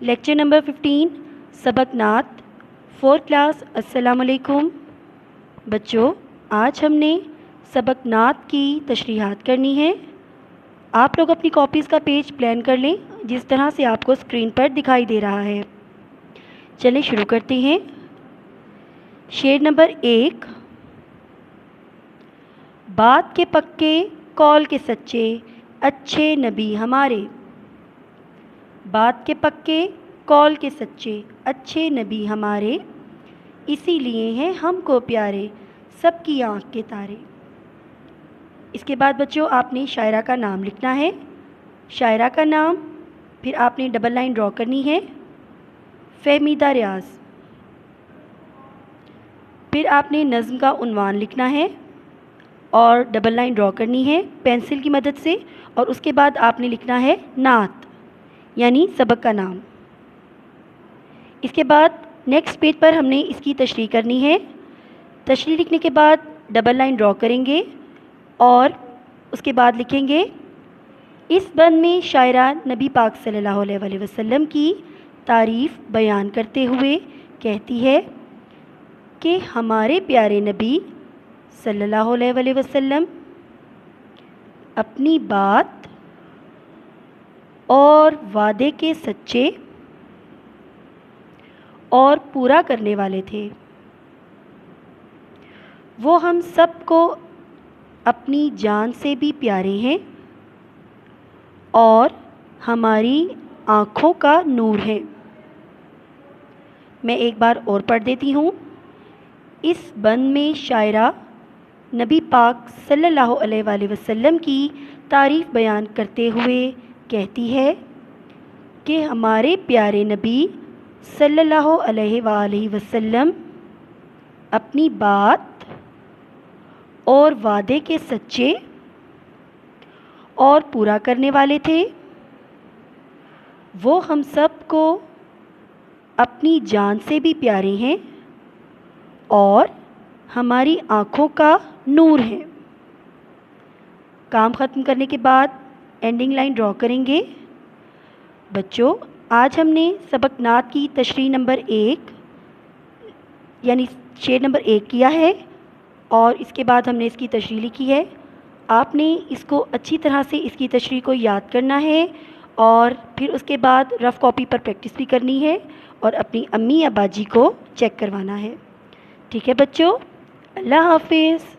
Lecture number 15 سبق نعت 4 class. السلام علیکم بچوں، آج ہم نے سبق نعت کی تشریحات کرنی ہے۔ آپ لوگ اپنی کاپیز کا پیج پلان کر لیں جس طرح سے آپ کو اسکرین پر دکھائی دے رہا ہے۔ چلیں شروع کرتے ہیں۔ شعر نمبر 1۔ بات کے پکے قول کے سچے اچھے نبی ہمارے، بات کے پکے قول کے سچے اچھے نبی ہمارے، اسی لیے ہیں ہم کو پیارے سب کی آنکھ کے تارے۔ اس کے بعد بچوں آپ نے شاعرہ کا نام لکھنا ہے، شاعرہ کا نام، پھر آپ نے ڈبل لائن ڈرا کرنی ہے، فہمیدہ ریاض، پھر آپ نے نظم کا عنوان لکھنا ہے اور ڈبل لائن ڈرا کرنی ہے پینسل کی مدد سے، اور اس کے بعد آپ نے لکھنا ہے نعت یعنی سبق کا نام۔ اس کے بعد نیکسٹ پیج پر ہم نے اس کی تشریح کرنی ہے۔ تشریح لکھنے کے بعد ڈبل لائن ڈرا کریں گے اور اس کے بعد لکھیں گے اس بند میں شاعرہ نبی پاک صلی اللہ علیہ وسلم کی تعریف بیان کرتے ہوئے کہتی ہے کہ ہمارے پیارے نبی صلی اللہ علیہ وسلم اپنی بات اور وعدے کے سچے اور پورا کرنے والے تھے۔ وہ ہم سب کو اپنی جان سے بھی پیارے ہیں اور ہماری آنکھوں کا نور ہے۔ میں ایک بار اور پڑھ دیتی ہوں۔ اس بند میں شاعرہ نبی پاک صلی اللہ علیہ وسلم کی تعریف بیان کرتے ہوئے کہتی ہے کہ ہمارے پیارے نبی صلی اللہ علیہ وآلہ وسلم اپنی بات اور وعدے کے سچے اور پورا کرنے والے تھے۔ وہ ہم سب کو اپنی جان سے بھی پیارے ہیں اور ہماری آنکھوں کا نور ہے۔ کام ختم کرنے کے بعد اینڈنگ لائن ڈرا کریں گے۔ بچوں آج ہم نے سبق نعت کی تشریح نمبر 1 یعنی شعر نمبر 1 کیا ہے اور اس کے بعد ہم نے اس کی تشریح لکھی ہے۔ آپ نے اس کو اچھی طرح سے اس کی تشریح کو یاد کرنا ہے اور پھر اس کے بعد رف کاپی پر پریکٹس بھی کرنی ہے اور اپنی امی یا باجی کو چیک کروانا ہے۔ ٹھیک ہے بچوں، اللہ حافظ۔